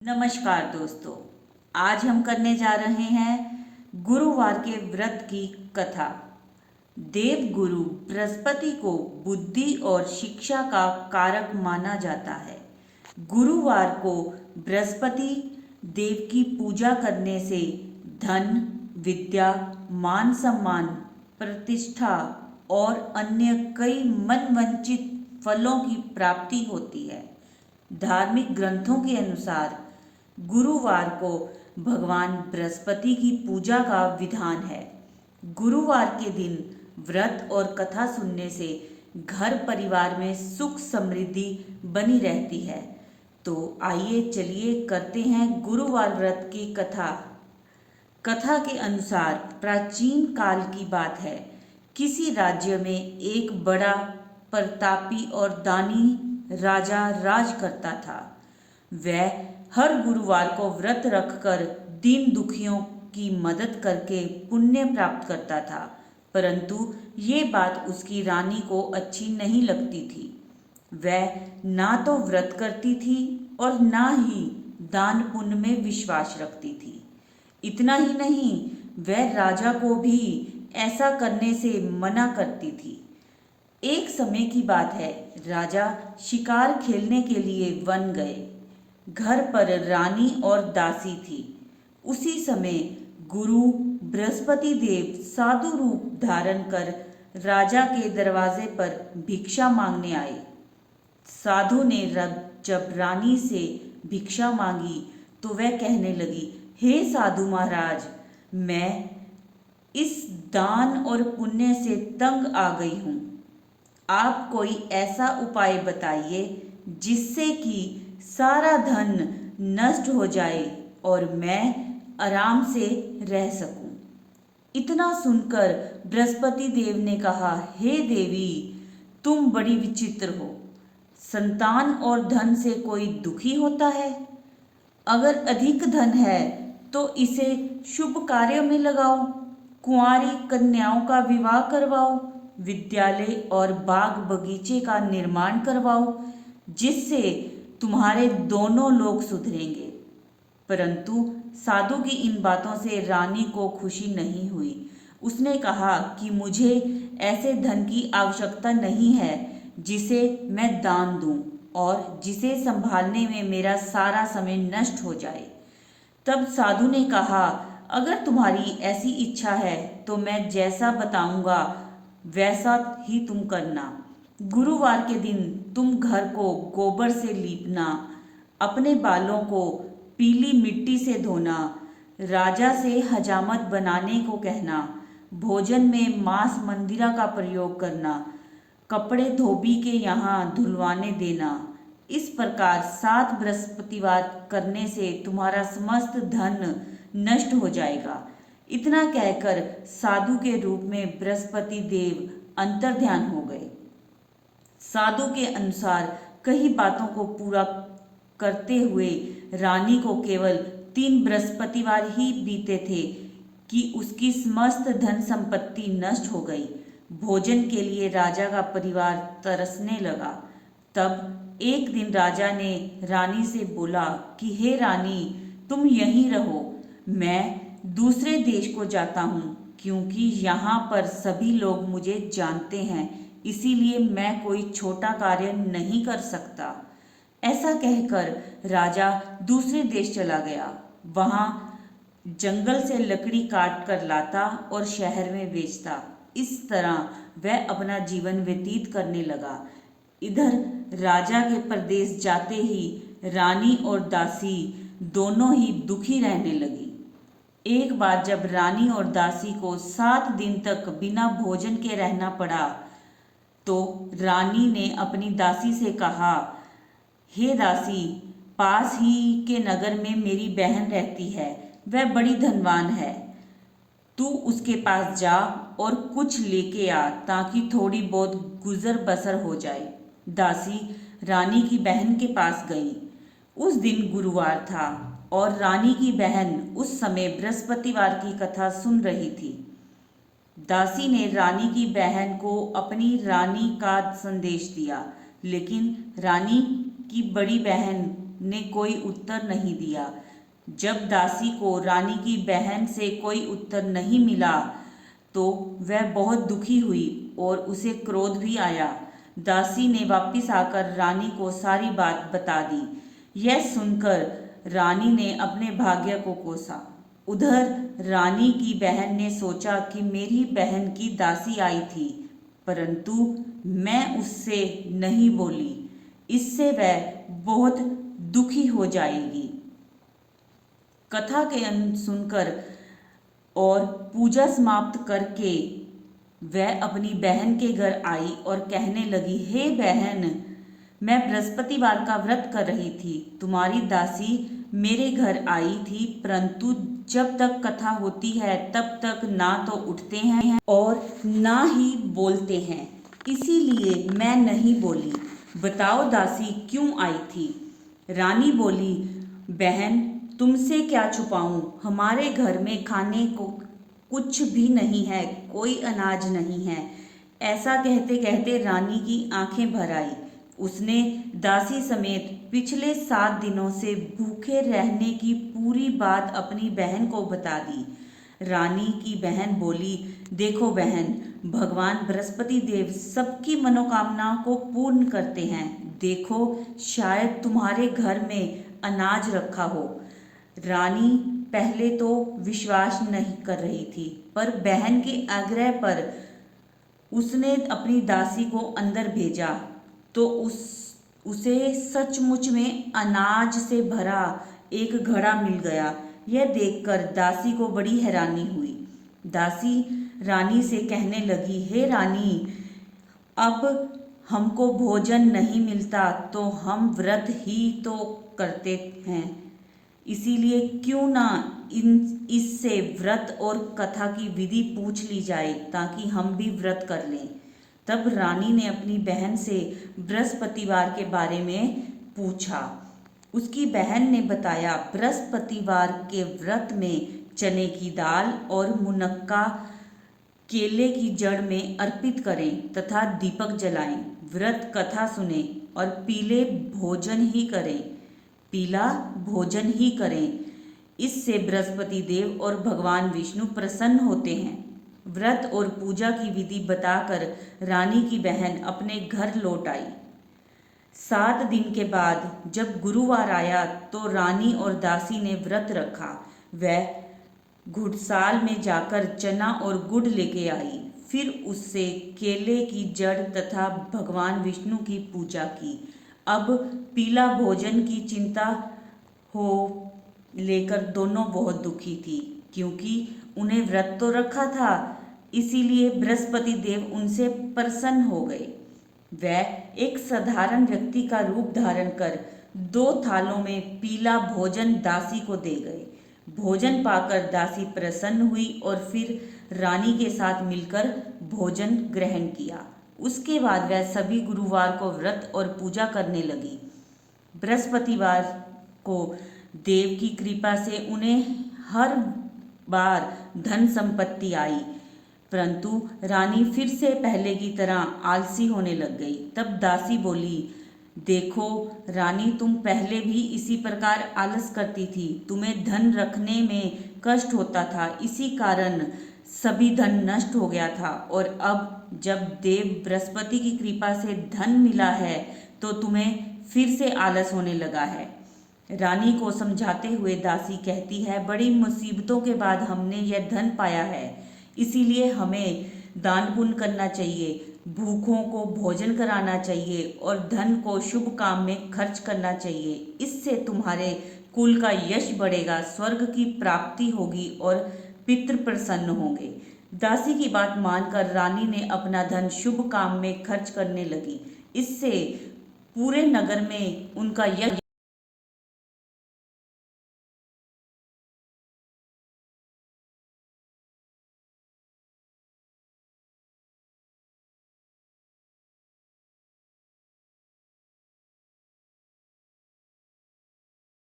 नमस्कार दोस्तों, आज हम करने जा रहे हैं गुरुवार के व्रत की कथा। देव गुरु बृहस्पति को बुद्धि और शिक्षा का कारक माना जाता है। गुरुवार को बृहस्पति देव की पूजा करने से धन, विद्या, मान सम्मान, प्रतिष्ठा और अन्य कई मनवांछित फलों की प्राप्ति होती है। धार्मिक ग्रंथों के अनुसार गुरुवार को भगवान बृहस्पति की पूजा का विधान है। गुरुवार के दिन व्रत और कथा सुनने से घर परिवार में सुख समृद्धि बनी रहती है। तो आइए चलिए करते हैं गुरुवार व्रत की कथा। कथा के अनुसार प्राचीन काल की बात है। किसी राज्य में एक बड़ा प्रतापी और दानी राजा राज करता था। वह हर गुरुवार को व्रत रखकर दीन दुखियों की मदद करके पुण्य प्राप्त करता था, परंतु ये बात उसकी रानी को अच्छी नहीं लगती थी। वह ना तो व्रत करती थी और ना ही दान पुण्य में विश्वास रखती थी। इतना ही नहीं, वह राजा को भी ऐसा करने से मना करती थी। एक समय की बात है, राजा शिकार खेलने के लिए वन गए। घर पर रानी और दासी थी। उसी समय गुरु बृहस्पति देव साधु रूप धारण कर राजा के दरवाजे पर भिक्षा मांगने आए। साधु ने जब रानी से भिक्षा मांगी तो वह कहने लगी, हे साधु महाराज, मैं इस दान और पुण्य से तंग आ गई हूँ। आप कोई ऐसा उपाय बताइए जिससे कि सारा धन नष्ट हो जाए और मैं आराम से रह सकूं। इतना सुनकर बृहस्पति देव ने कहा, हे देवी, तुम बड़ी विचित्र हो। संतान और धन से कोई दुखी होता है? अगर अधिक धन है तो इसे शुभ कार्यों में लगाओ, कुंवारी कन्याओं का विवाह करवाओ, विद्यालय और बाग बगीचे का निर्माण करवाओ, जिससे तुम्हारे दोनों लोग सुधरेंगे। परंतु साधु की इन बातों से रानी को खुशी नहीं हुई। उसने कहा कि मुझे ऐसे धन की आवश्यकता नहीं है जिसे मैं दान दूं और जिसे संभालने में मेरा सारा समय नष्ट हो जाए। तब साधु ने कहा, अगर तुम्हारी ऐसी इच्छा है तो मैं जैसा बताऊंगा वैसा ही तुम करना। गुरुवार के दिन तुम घर को गोबर से लीपना, अपने बालों को पीली मिट्टी से धोना, राजा से हजामत बनाने को कहना, भोजन में मांस मंदिरा का प्रयोग करना, कपड़े धोबी के यहाँ धुलवाने देना। इस प्रकार 7 बृहस्पतिवार करने से तुम्हारा समस्त धन नष्ट हो जाएगा। इतना कहकर साधु के रूप में बृहस्पति देव अंतर्ध्यान हो गए। साधु के अनुसार कई बातों को पूरा करते हुए रानी को केवल 3 बृहस्पतिवार ही बीते थे कि उसकी समस्त धन संपत्ति नष्ट हो गई। भोजन के लिए राजा का परिवार तरसने लगा। तब एक दिन राजा ने रानी से बोला कि हे रानी, तुम यहीं रहो, मैं दूसरे देश को जाता हूँ, क्योंकि यहाँ पर सभी लोग मुझे जानते हैं, इसीलिए मैं कोई छोटा कार्य नहीं कर सकता। ऐसा कहकर राजा दूसरे देश चला गया। वहाँ जंगल से लकड़ी काट कर लाता और शहर में बेचता। इस तरह वह अपना जीवन व्यतीत करने लगा। इधर राजा के प्रदेश जाते ही रानी और दासी दोनों ही दुखी रहने लगी। एक बार जब रानी और दासी को 7 दिन तक बिना भोजन के रहना पड़ा तो रानी ने अपनी दासी से कहा, हे दासी, पास ही के नगर में मेरी बहन रहती है, वह बड़ी धनवान है। तू उसके पास जा और कुछ लेके आ ताकि थोड़ी बहुत गुजर बसर हो जाए। दासी रानी की बहन के पास गई। उस दिन गुरुवार था और रानी की बहन उस समय बृहस्पतिवार की कथा सुन रही थी। दासी ने रानी की बहन को अपनी रानी का संदेश दिया, लेकिन रानी की बड़ी बहन ने कोई उत्तर नहीं दिया। जब दासी को रानी की बहन से कोई उत्तर नहीं मिला तो वह बहुत दुखी हुई और उसे क्रोध भी आया। दासी ने वापस आकर रानी को सारी बात बता दी। यह सुनकर रानी ने अपने भाग्य को कोसा। उधर रानी की बहन ने सोचा कि मेरी बहन की दासी आई थी, परंतु मैं उससे नहीं बोली, इससे वह बहुत दुखी हो जाएगी। कथा के अंत सुनकर और पूजा समाप्त करके वह अपनी बहन के घर आई और कहने लगी, हे बहन, मैं बृहस्पतिवार का व्रत कर रही थी। तुम्हारी दासी मेरे घर आई थी, परंतु जब तक कथा होती है तब तक ना तो उठते हैं और ना ही बोलते हैं, इसीलिए मैं नहीं बोली। बताओ दासी क्यों आई थी? रानी बोली, बहन, तुमसे क्या छुपाऊं, हमारे घर में खाने को कुछ भी नहीं है, कोई अनाज नहीं है। ऐसा कहते कहते रानी की आंखें भर आई। उसने दासी समेत पिछले 7 दिनों से भूखे रहने की पूरी बात अपनी बहन को बता दी। रानी की बहन बोली, देखो बहन, भगवान बृहस्पति देव सबकी मनोकामना को पूर्ण करते हैं। देखो, शायद तुम्हारे घर में अनाज रखा हो। रानी पहले तो विश्वास नहीं कर रही थी, पर बहन के आग्रह पर उसने अपनी दासी को अंदर भेजा तो उसे सचमुच में अनाज से भरा एक घड़ा मिल गया। यह देखकर दासी को बड़ी हैरानी हुई। दासी रानी से कहने लगी, हे रानी, अब हमको भोजन नहीं मिलता तो हम व्रत ही तो करते हैं, इसीलिए क्यों ना इससे व्रत और कथा की विधि पूछ ली जाए ताकि हम भी व्रत कर लें। तब रानी ने अपनी बहन से बृहस्पतिवार के बारे में पूछा। उसकी बहन ने बताया, बृहस्पतिवार के व्रत में चने की दाल और मुनक्का केले की जड़ में अर्पित करें तथा दीपक जलाएं, व्रत कथा सुने और पीला भोजन ही करें। इससे बृहस्पति देव और भगवान विष्णु प्रसन्न होते हैं। व्रत और पूजा की विधि बताकर रानी की बहन अपने घर लौट आई। 7 दिन के बाद जब गुरुवार आया तो रानी और दासी ने व्रत रखा। वह घुड़साल में जाकर चना और गुड़ लेके आई, फिर उससे केले की जड़ तथा भगवान विष्णु की पूजा की। अब पीला भोजन की चिंता हो लेकर दोनों बहुत दुखी थी, क्योंकि उन्हें व्रत तो रखा था, इसीलिए बृहस्पति देव उनसे प्रसन्न हो गए। वह एक साधारण व्यक्ति का रूप धारण कर 2 थालों में पीला भोजन दासी को दे गए। भोजन पाकर दासी प्रसन्न हुई और फिर रानी के साथ मिलकर भोजन ग्रहण किया। उसके बाद वह सभी गुरुवार को व्रत और पूजा करने लगी। बृहस्पतिवार को देव की कृपा से उन्हें हर बार धन संपत्ति आई, परंतु रानी फिर से पहले की तरह आलसी होने लग गई। तब दासी बोली, देखो रानी, तुम पहले भी इसी प्रकार आलस करती थी, तुम्हें धन रखने में कष्ट होता था, इसी कारण सभी धन नष्ट हो गया था, और अब जब देव बृहस्पति की कृपा से धन मिला है तो तुम्हें फिर से आलस होने लगा है। रानी को समझाते हुए दासी कहती है, बड़ी मुसीबतों के बाद हमने यह धन पाया है, इसीलिए हमें दान पुण्य करना चाहिए, भूखों को भोजन कराना चाहिए और धन को शुभ काम में खर्च करना चाहिए। इससे तुम्हारे कुल का यश बढ़ेगा, स्वर्ग की प्राप्ति होगी और पितृ प्रसन्न होंगे। दासी की बात मानकर रानी ने अपना धन शुभ काम में खर्च करने लगी। इससे पूरे नगर में उनका यश